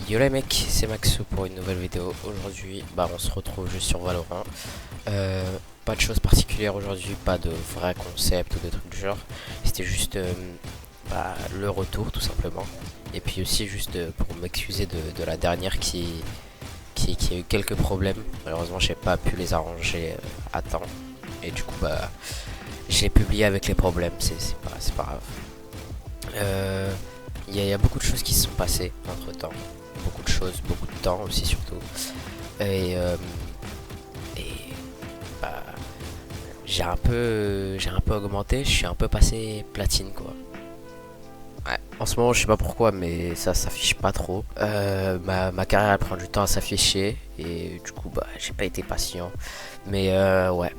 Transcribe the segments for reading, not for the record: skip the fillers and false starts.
Yo les mecs, c'est Maxo pour une nouvelle vidéo. Aujourd'hui, on se retrouve juste sur Valorant. Pas de choses particulières aujourd'hui, pas de vrai concept ou de trucs du genre. C'était juste le retour tout simplement. Et puis aussi juste pour m'excuser de la dernière qui a eu quelques problèmes. Malheureusement, j'ai pas pu les arranger à temps. Et du coup, j'ai publié avec les problèmes, c'est pas grave. Il y a beaucoup de choses qui se sont passées entre temps. Beaucoup de choses, beaucoup de temps aussi surtout. Et, euh, et bah, j'ai un peu augmenté, je suis un peu passé platine quoi. Ouais. En ce moment je sais pas pourquoi mais ça s'affiche pas trop. Ma carrière elle prend du temps à s'afficher et du coup j'ai pas été patient. Mais ouais.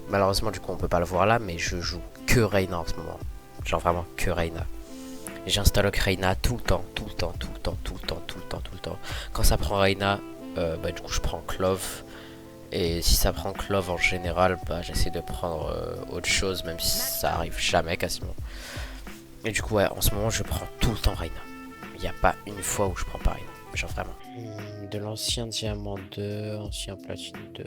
Malheureusement du coup on peut pas le voir là mais je joue que Reyna en ce moment. Genre vraiment que Reyna. J'installe Reyna tout le temps, tout le temps, tout le temps, tout le temps, tout le temps, tout le temps. Quand ça prend Reyna, du coup je prends Clove. Et si ça prend Clove en général, j'essaie de prendre autre chose, même si ça arrive jamais quasiment. Et du coup ouais, en ce moment je prends tout le temps Reyna. Il n'y a pas une fois où je prends pas Reyna. Genre vraiment. De l'ancien diamant 2, ancien platine 2,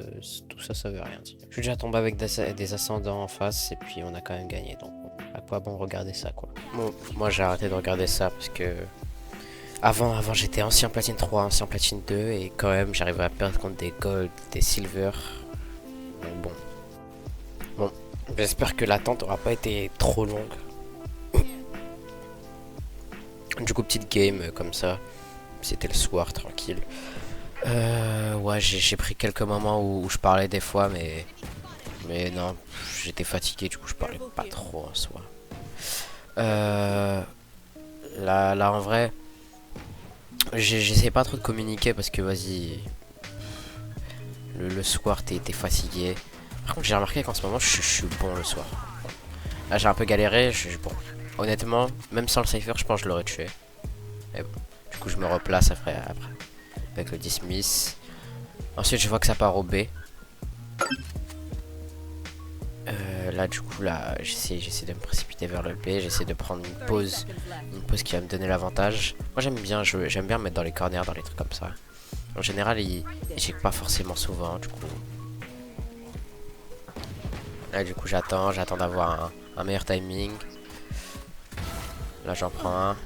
tout ça ça veut rien dire. Je suis déjà tombé avec des ascendants en face et puis on a quand même gagné donc. À quoi bon regarder ça quoi. Bon, moi j'ai arrêté de regarder ça parce que avant j'étais ancien platine 3, ancien platine 2 et quand même j'arrivais à perdre contre des gold, des silver. Donc bon, j'espère que l'attente aura pas été trop longue. Du coup petite game comme ça, c'était le soir tranquille. Ouais j'ai pris quelques moments où je parlais des fois mais non j'étais fatigué du coup je parlais pas trop en soi. Là en vrai j'essaie pas trop de communiquer parce que vas-y le soir t'es fatigué. Par contre j'ai remarqué qu'en ce moment je suis bon le soir. Là j'ai un peu galéré, bon. Honnêtement, même sans le cypher je pense que je l'aurais tué. Mais bon, du coup je me replace après avec le 10 miss. Ensuite je vois que ça part au B. Là du coup là j'essaie de me précipiter vers le B, j'essaie de prendre une pause qui va me donner l'avantage. Moi j'aime bien me mettre dans les corners, dans les trucs comme ça. En général il check pas forcément souvent du coup. Là du coup j'attends d'avoir un meilleur timing. Là j'en prends un.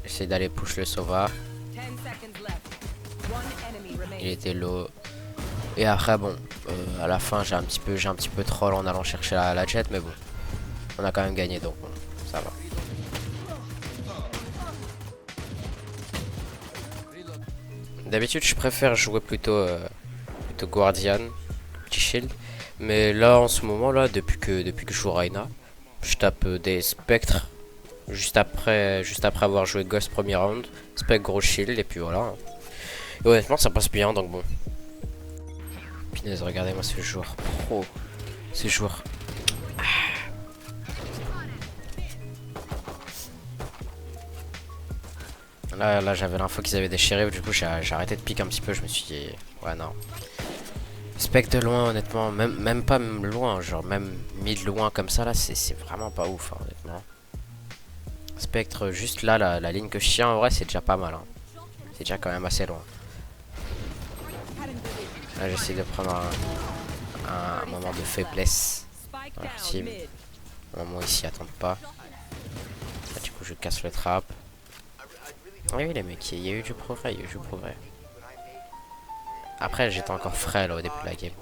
J'essaie d'aller push le Sova. Il était low. Et après bon, à la fin j'ai un petit peu troll en allant chercher la jet mais bon. On a quand même gagné donc bon, ça va. D'habitude je préfère jouer plutôt Guardian, petit shield. Mais là en ce moment là, depuis que je joue Reyna, je tape des spectres juste après avoir joué Ghost premier round, spectre gros shield et puis voilà. Et honnêtement ça passe bien donc bon. Punaise, regardez-moi ce joueur pro. Ce joueur. Là j'avais l'info qu'ils avaient des shérifs, du coup j'ai arrêté de piquer un petit peu, je me suis dit ouais non. Spec de loin honnêtement, même pas loin, genre même mid loin comme ça là, c'est vraiment pas ouf hein, honnêtement. Spectre juste là, la ligne que je tiens en vrai c'est déjà pas mal hein. C'est déjà quand même assez loin. Là j'essaie de prendre un moment de faiblesse dans leur team. Un moment où ils s'y attendent pas. Là, du coup je casse le trap. Oui les mecs, il y a eu du progrès, Après j'étais encore frais là au début de la game.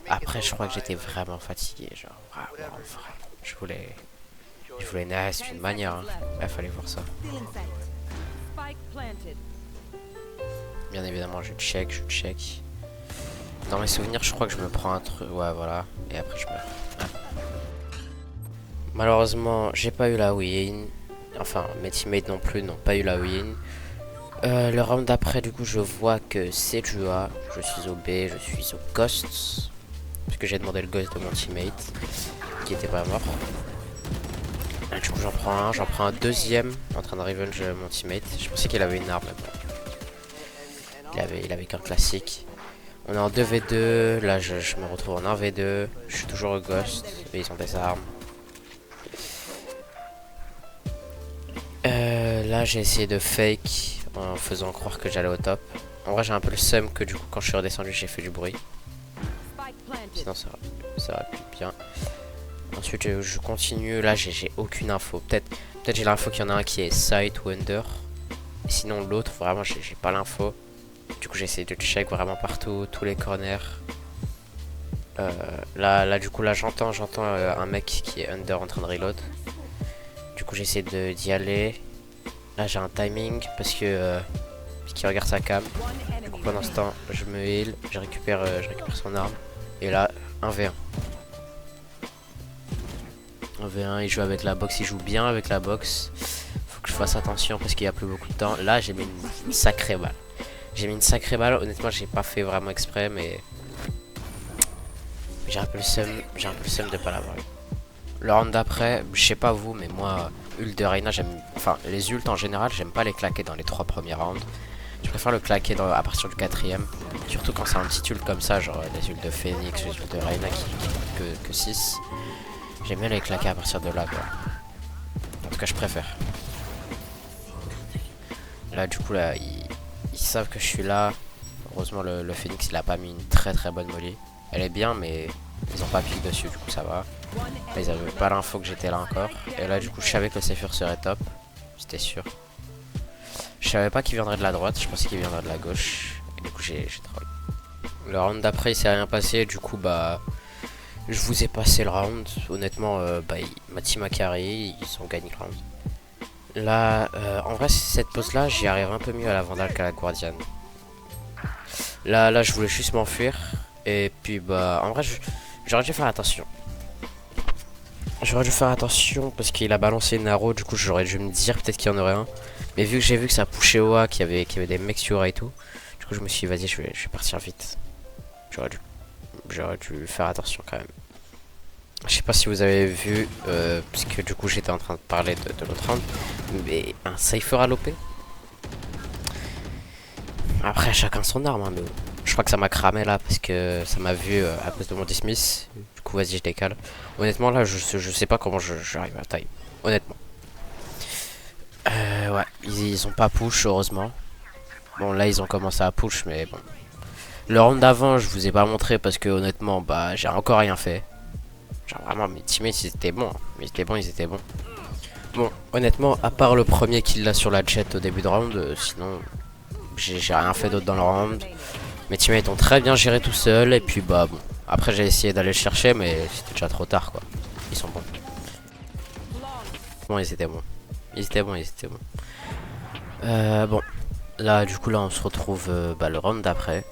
Après je crois que j'étais vraiment fatigué, genre vraiment. Je voulais nice d'une manière, hein. Il fallait voir ça. Bien évidemment je check. Dans mes souvenirs je crois que je me prends un truc, ouais voilà. Et après je meurs. Ah. Malheureusement j'ai pas eu la win. Enfin mes teammates non plus n'ont pas eu la win. Le round d'après du coup je vois que c'est du A. Je suis au B, je suis au Ghost. Parce que j'ai demandé le Ghost de mon teammate qui était pas mort. Et du coup j'en prends un deuxième en train de revenge mon teammate. Je pensais qu'il avait une arme mais bon. Il avait qu'un classique. On est en 2v2, là je me retrouve en 1v2. Je suis toujours au Ghost, mais ils ont des armes. Là j'ai essayé de fake en faisant croire que j'allais au top. En vrai j'ai un peu le seum que du coup quand je suis redescendu j'ai fait du bruit. Sinon ça aurait pu bien. Ensuite je continue, là j'ai aucune info. Peut-être j'ai l'info qu'il y en a un qui est side ou under. Et sinon l'autre vraiment j'ai pas l'info. Du coup j'essaie de check vraiment partout, tous les corners. Là du coup là j'entends un mec qui est under en train de reload. Du coup j'essaie d'y aller. Là j'ai un timing parce que qu'il regarde sa cam. Du coup pendant ce temps je me heal, je récupère son arme. Et là 1v1. 1v1, il joue avec la box, il joue bien avec la box. Faut que je fasse attention parce qu'il y a plus beaucoup de temps. Là j'ai mis une sacrée balle. J'ai mis une sacrée balle, honnêtement j'ai pas fait vraiment exprès mais j'ai un peu le seum de pas l'avoir eu. Le round d'après, je sais pas vous mais moi ult de Reyna j'aime, enfin les ults en général j'aime pas les claquer dans les 3 premiers rounds. Je préfère le claquer à partir du 4ème. Surtout quand c'est un petit ult comme ça, genre les ults de Phoenix, les ults de Reyna qui que 6. J'aime bien les claquer à partir de là quoi. En tout cas je préfère. Là du coup là ils savent que je suis là. Heureusement le Phoenix il a pas mis une très bonne molly. Elle est bien mais ils ont pas piqué dessus du coup ça va. Là, ils avaient pas l'info que j'étais là encore. Et là du coup je savais que le Cypher serait top. C'était sûr. Je savais pas qu'il viendrait de la droite, je pensais qu'il viendrait de la gauche. Et du coup j'ai troll. Le round d'après il s'est rien passé, du coup bah je vous ai passé le round. Honnêtement ma team a carry, ils ont gagné le round. Là en vrai cette pause là j'y arrive un peu mieux à la Vandale qu'à la Guardian. Là je voulais juste m'enfuir. Et puis bah en vrai j'aurais dû faire attention. J'aurais dû faire attention parce qu'il a balancé une arrow, du coup j'aurais dû me dire peut-être qu'il y en aurait un. Mais vu que j'ai vu que ça pushait au A, qu'il y avait des mecs sur A et tout, du coup je me suis dit vas-y je vais partir vite. J'aurais dû faire attention quand même. Je sais pas si vous avez vu, puisque du coup j'étais en train de parler de l'autre round, mais un Cypher à l'OP. Après chacun son arme, hein, mais je crois que ça m'a cramé là parce que ça m'a vu à cause de mon dismiss. Du coup vas-y je décale. Honnêtement là je sais pas comment j'arrive à taille. Honnêtement. Ouais, ils ont pas push heureusement. Bon là ils ont commencé à push mais bon. Le round d'avant je vous ai pas montré parce que honnêtement bah j'ai encore rien fait. Genre vraiment mes teammates ils étaient bons. Ils étaient bons. Bon honnêtement à part le premier kill là sur la jet au début de round, sinon j'ai rien fait d'autre dans le round. Mes teammates ont très bien géré tout seul et puis bah bon. Après j'ai essayé d'aller le chercher mais c'était déjà trop tard quoi. Ils sont bons. Bon ils étaient bons. Ils étaient bons. Bon. Là du coup là on se retrouve le round d'après.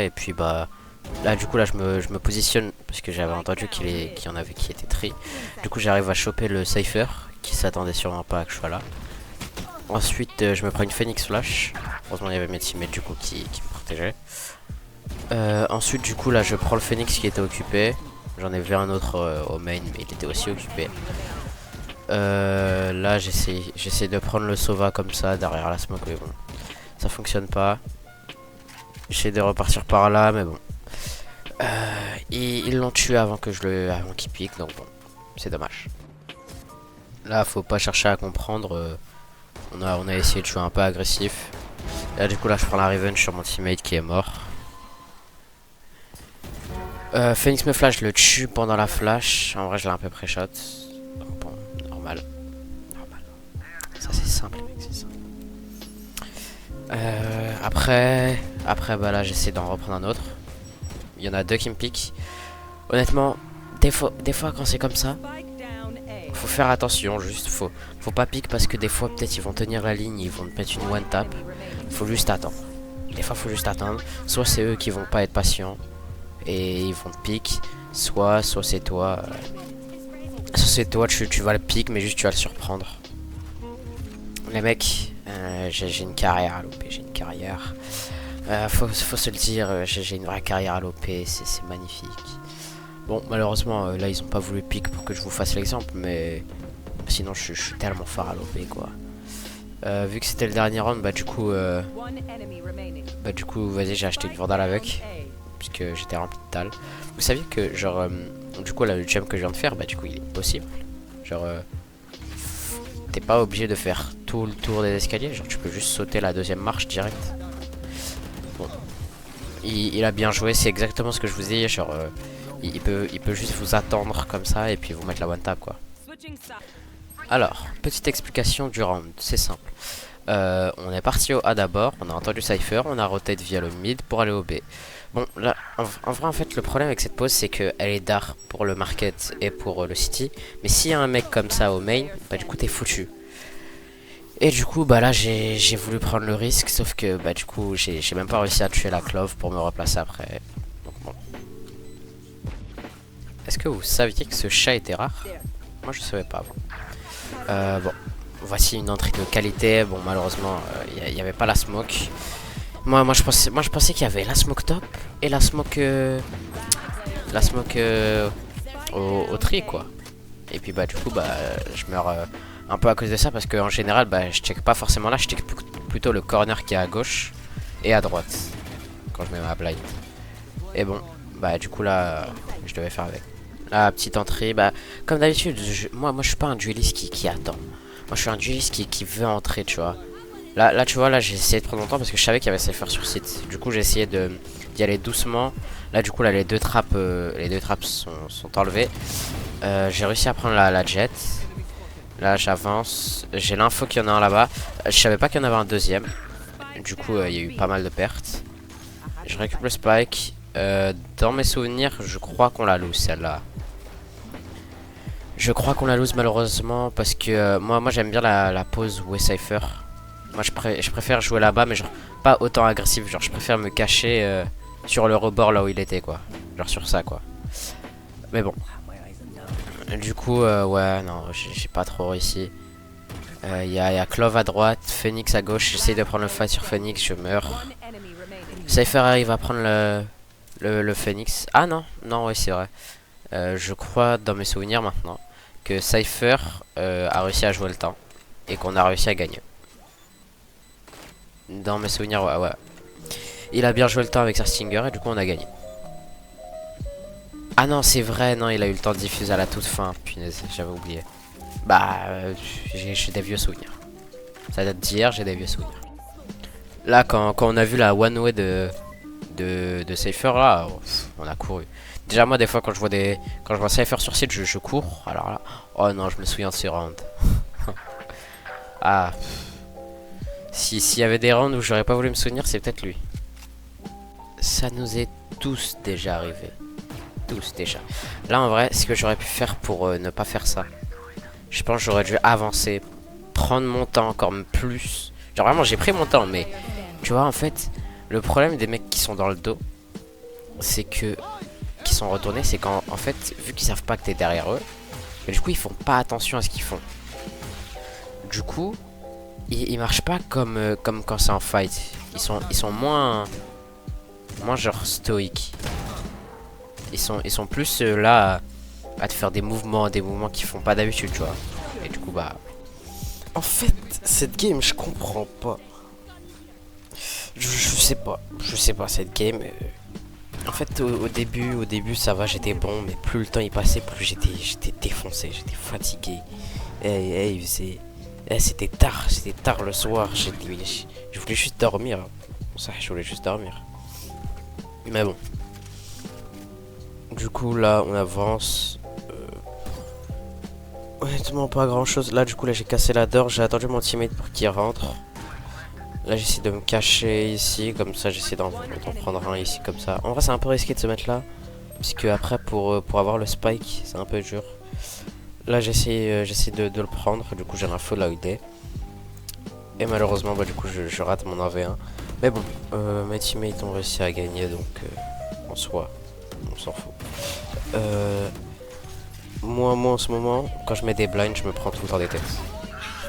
Et puis bah là du coup là je me positionne parce que j'avais entendu qu'il y en avait qui étaient tri. Du coup j'arrive à choper le Cypher qui s'attendait sûrement pas à que je sois là. Ensuite je me prends une Phoenix Flash. Heureusement il y avait mes teammates du coup qui me protégeaient. Ensuite du coup là je prends le Phoenix qui était occupé. J'en ai vu un autre au main mais il était aussi occupé. Là j'essaie de prendre le Sova comme ça derrière la smoke mais bon ça fonctionne pas. J'essaie de repartir par là mais bon ils l'ont tué avant qu'il pique donc bon c'est dommage. Là faut pas chercher à comprendre, on a essayé de jouer un peu agressif. Là du coup là je prends la revenge sur mon teammate qui est mort. Phoenix me flash, je le tue pendant la flash. En vrai je l'ai un peu pré-shot. Bon, normal. Ça c'est simple mec, c'est simple. Après bah là j'essaie d'en reprendre un autre. Il y en a deux qui me piquent. Honnêtement, des fois quand c'est comme ça, faut faire attention, juste faut pas piquer parce que des fois peut-être ils vont tenir la ligne, ils vont te mettre une one tap. Faut juste attendre. Des fois faut juste attendre. Soit c'est eux qui vont pas être patients et ils vont te piquer, soit c'est toi. Soit c'est toi, tu vas le piquer mais juste tu vas le surprendre. Les mecs, j'ai une carrière à l'OP, j'ai une carrière. Faut se le dire, j'ai une vraie carrière à l'OP, c'est magnifique. Bon, malheureusement, là ils ont pas voulu pique pour que je vous fasse l'exemple, mais sinon je suis tellement fort à l'OP quoi. Vu que c'était le dernier round, bah du coup, vas-y, j'ai acheté une Vandale avec, puisque j'étais rempli de tal. Vous saviez que genre, du coup là le jump que je viens de faire, bah du coup il est possible. Genre, t'es pas obligé de faire tout le tour des escaliers. Genre tu peux juste sauter la deuxième marche direct. Bon. Il a bien joué, c'est exactement ce que je vous ai dit. Genre il peut juste vous attendre comme ça et puis vous mettre la one tap quoi. Alors, petite explication du round, c'est simple. On est parti au A d'abord, on a entendu Cypher, on a rotate via le mid pour aller au B. Bon, là, en vrai, en fait, le problème avec cette pause, c'est qu'elle est d'art pour le market et pour le city. Mais s'il y a un mec comme ça au main, bah du coup, t'es foutu. Et du coup, bah là, j'ai voulu prendre le risque, sauf que, bah du coup, j'ai même pas réussi à tuer la clove pour me replacer après. Donc bon. Est-ce que vous saviez que ce chat était rare? Moi, je savais pas avant. Bon. Voici une entrée de qualité. Bon, malheureusement, il n'y avait pas la smoke. Moi, je pensais qu'il y avait la smoke top et la smoke au tri, quoi. Et puis, bah, du coup, bah, je meurs un peu à cause de ça parce qu'en général, bah, je check pas forcément là. Je check plutôt le corner qui est à gauche et à droite quand je mets ma blind. Et bon, bah, du coup, là, je devais faire avec. La petite entrée, bah, comme d'habitude, moi, je suis pas un dueliste qui attend. Moi je suis un dueliste qui veut entrer, tu vois. Là tu vois, là j'ai essayé de prendre mon temps parce que je savais qu'il y avait Cypher sur site. Du coup j'ai essayé d'y aller doucement. Là du coup là les deux trappes sont enlevées. J'ai réussi à prendre la jet. Là j'avance. J'ai l'info qu'il y en a un là-bas. Je savais pas qu'il y en avait un deuxième. Du coup il y a eu pas mal de pertes. Je récupère le spike. Dans mes souvenirs je crois qu'on la lose celle-là. Je crois qu'on la lose malheureusement parce que moi j'aime bien la pause où est Cypher. Moi je préfère jouer là-bas mais genre pas autant agressif. Genre je préfère me cacher sur le rebord là où il était quoi. Genre sur ça quoi. Mais bon. Du coup ouais non j'ai pas trop réussi. Il y a Clove à droite, Phoenix à gauche. J'essaie de prendre le fight sur Phoenix, je meurs. Cypher arrive à prendre le Phoenix. Ah non, non ouais c'est vrai. Je crois dans mes souvenirs maintenant que Cypher a réussi à jouer le temps et qu'on a réussi à gagner. Dans mes souvenirs, ouais. Il a bien joué le temps avec sa Stinger et du coup on a gagné. Ah non, c'est vrai, non, il a eu le temps de diffuser à la toute fin. Punaise, j'avais oublié. Bah, j'ai des vieux souvenirs. Ça date d'hier, j'ai des vieux souvenirs. Là, quand on a vu la one way de Cypher, là, on a couru. Déjà moi des fois quand je vois Cypher sur site je cours. Alors là, oh non je me souviens de ces rounds. Ah, s'il y avait des rounds où j'aurais pas voulu me souvenir, c'est peut-être lui. Ça nous est tous déjà arrivé. Tous déjà. Là en vrai ce que j'aurais pu faire pour ne pas faire ça, je pense que j'aurais dû avancer, prendre mon temps encore plus. Genre vraiment j'ai pris mon temps mais tu vois en fait le problème des mecs qui sont dans le dos c'est que qui sont retournés, c'est qu'en fait, vu qu'ils savent pas que t'es derrière eux, et du coup ils font pas attention à ce qu'ils font. Du coup, ils marchent pas comme quand c'est en fight. Ils sont moins genre stoïques. Ils sont plus là à te faire des mouvements qu'ils font pas d'habitude, tu vois. Et du coup bah, en fait, cette game je comprends pas. Je sais pas cette game. En fait, au début, ça va, j'étais bon, mais plus le temps y passait, plus j'étais défoncé, j'étais fatigué. C'était tard le soir, je voulais juste dormir. Ça, je voulais juste dormir. Mais bon. Du coup, là, on avance. Honnêtement, pas grand chose. Là, du coup, là, j'ai cassé la door, j'ai attendu mon teammate pour qu'il rentre. Là j'essaie de me cacher ici, comme ça j'essaie d'en prendre un ici comme ça. En vrai c'est un peu risqué de se mettre là, puisque après pour avoir le spike c'est un peu dur. Là j'essaie de le prendre, du coup j'ai l'info là où il est. Et malheureusement bah du coup je rate mon 1v1. Mais bon, mes teammates ont réussi à gagner donc en soi, on s'en fout. Moi en ce moment, quand je mets des blinds je me prends tout le temps des têtes.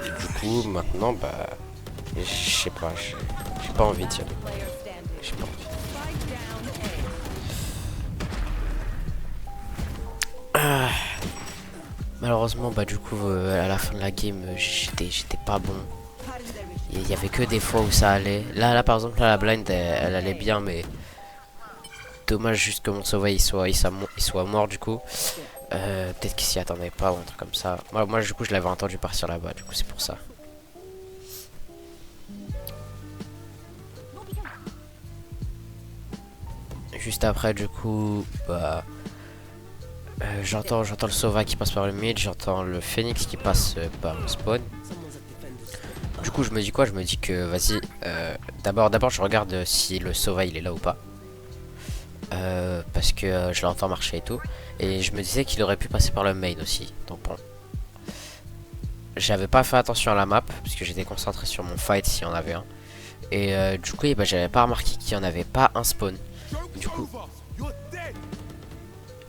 Et du coup maintenant bah... je sais pas, j'ai pas envie d'y aller. J'ai pas envie. Malheureusement, bah du coup, à la fin de la game, j'étais pas bon. Il y avait que des fois où ça allait. Là par exemple, là, la blind, elle allait bien, mais dommage juste que mon sauveil il soit mort du coup. Peut-être qu'il s'y attendait pas ou un truc comme ça. Moi du coup je l'avais entendu partir là-bas, du coup c'est pour ça. Juste après du coup, bah... j'entends le Sova qui passe par le mid, j'entends le Phoenix qui passe par le spawn. Du coup je me dis quoi? Je me dis que vas-y, d'abord je regarde si le Sova il est là ou pas. Parce que je l'entends marcher et tout. Et je me disais qu'il aurait pu passer par le main aussi. Donc bon. J'avais pas fait attention à la map, parce que j'étais concentré sur mon fight s'il y en avait un. Et du coup bah, j'avais pas remarqué qu'il y en avait pas un spawn. Du coup...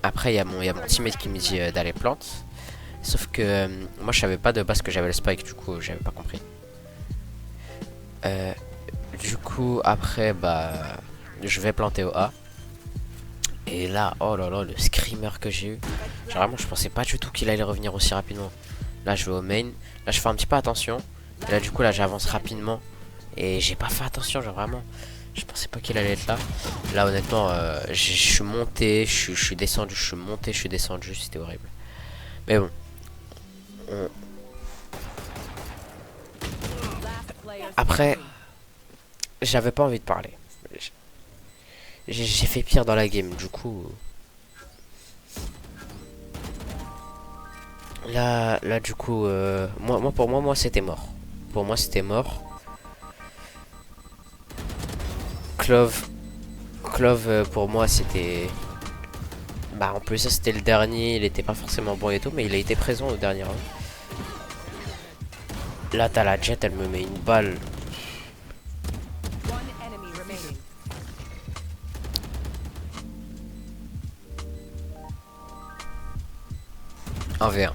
Après il y a mon teammate qui me dit d'aller plante. Sauf que moi je savais pas de base que j'avais le spike, du coup j'avais pas compris. Du coup après bah je vais planter au A. Et là, oh là là, le screamer que j'ai eu. Genre vraiment je pensais pas du tout qu'il allait revenir aussi rapidement. Là je vais au main. Là je fais un petit peu attention. Et là du coup là j'avance rapidement. Et j'ai pas fait attention, genre vraiment. Je pensais pas qu'il allait être là. Là honnêtement je suis monté, je suis descendu, je suis monté, je suis descendu, c'était horrible. Mais bon. Après, j'avais pas envie de parler. J'ai fait pire dans la game, du coup. Là du coup, pour moi c'était mort. Pour moi c'était mort. Clove, pour moi c'était... Bah en plus ça c'était le dernier, il était pas forcément bon et tout, mais il a été présent au dernier round. Là t'as la Jet, elle me met une balle. Un V1.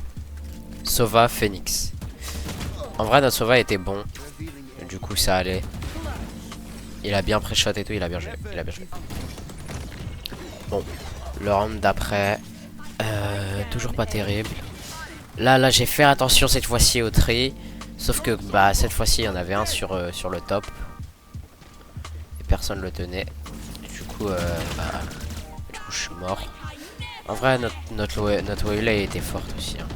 Sova, Phoenix. En vrai notre Sova était bon. Du coup ça allait. Il a bien pré-shot et tout, il a bien joué. Bon, le round d'après, toujours pas terrible. Là j'ai fait attention cette fois-ci au tri. Sauf que bah cette fois-ci il y en avait un sur le top. Et personne le tenait. Et du coup, je suis mort. En vrai notre Waylay était forte aussi. Hein.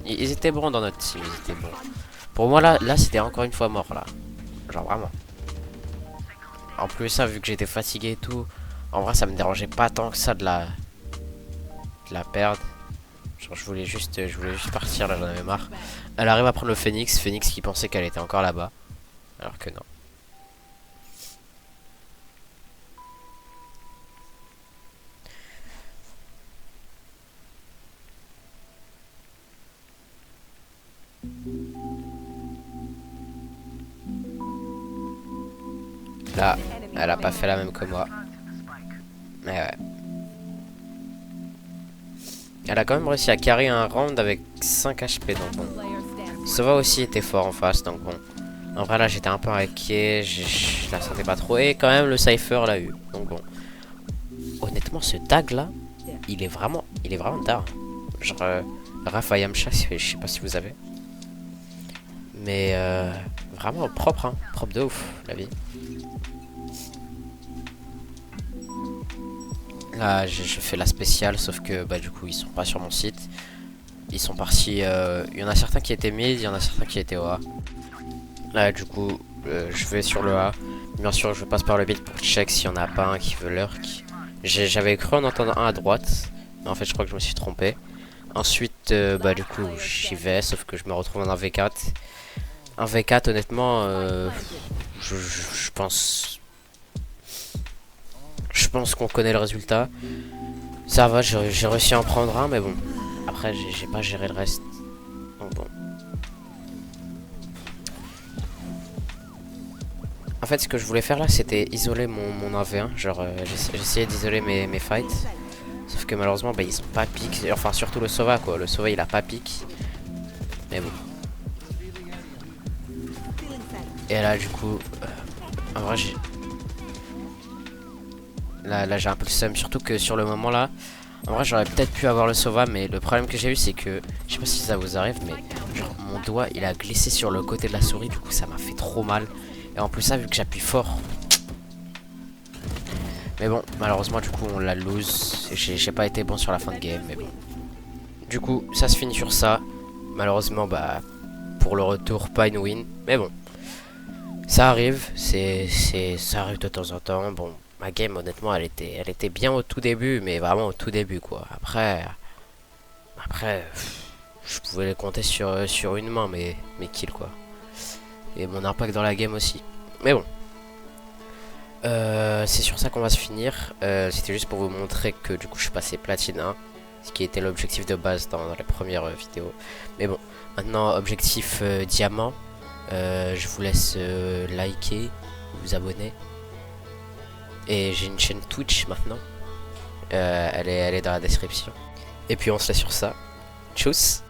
Ils étaient bons dans notre team, ils étaient bons. Pour moi là c'était encore une fois mort là. Genre vraiment. En plus ça vu que j'étais fatigué et tout. En vrai ça me dérangeait pas tant que ça de la perdre. Genre je voulais juste partir là, j'en avais marre. Elle arrive à prendre le Phoenix qui pensait qu'elle était encore là-bas. Alors que non. Là, elle a pas fait la même que moi. Mais ouais. Elle a quand même réussi à carry un round avec 5 HP, donc bon. Sova aussi était fort en face, donc bon. En vrai là j'étais un peu inquiet, je la sentais pas trop. Et quand même le Cypher l'a eu, donc bon. Honnêtement ce tag là, il est vraiment tard. Genre Raph Yamcha, je sais pas si vous avez. Mais vraiment propre, hein. Propre de ouf la vie. Là je fais la spéciale, sauf que bah du coup ils sont pas sur mon site. Ils sont partis, il y en a certains qui étaient mid, il y en a certains qui étaient au A. Là du coup je vais sur le A. Bien sûr je passe par le mid pour check s'il y en a pas un qui veut lurk. J'avais cru en entendre un à droite, mais en fait je crois que je me suis trompé. Ensuite bah du coup j'y vais, sauf que je me retrouve en un V4. Un V4 honnêtement je pense qu'on connaît le résultat. Ça va, j'ai réussi à en prendre un, mais bon. Après, j'ai pas géré le reste. Donc bon. En fait, ce que je voulais faire là, c'était isoler mon 1v1. Genre, j'essayais d'isoler mes fights. Sauf que malheureusement, bah, ils sont pas piques. Enfin, surtout le Sova, quoi. Le Sova, il a pas pique. Mais bon. Et là, du coup... en vrai, j'ai... Là j'ai un peu le seum, surtout que sur le moment là, en vrai j'aurais peut-être pu avoir le Sova, mais le problème que j'ai eu c'est que, je sais pas si ça vous arrive, mais genre mon doigt il a glissé sur le côté de la souris, du coup ça m'a fait trop mal. Et en plus ça vu que j'appuie fort. Mais bon, malheureusement du coup on la lose, j'ai pas été bon sur la fin de game, mais bon. Du coup, ça se finit sur ça. Malheureusement, bah, pour le retour, pas une win. Mais bon, ça arrive. Ça arrive de temps en temps. Bon, ma game, honnêtement, elle était bien au tout début, mais vraiment au tout début, quoi. Après, je pouvais les compter sur une main, mes kills, quoi. Et mon impact dans la game aussi. Mais bon. C'est sur ça qu'on va se finir. C'était juste pour vous montrer que du coup je suis passé platine 1. Ce qui était l'objectif de base dans les premières vidéos. Mais bon, maintenant objectif diamant. Je vous laisse liker, vous abonner. Et j'ai une chaîne Twitch maintenant. Elle est dans la description. Et puis on se laisse sur ça. Tchuss.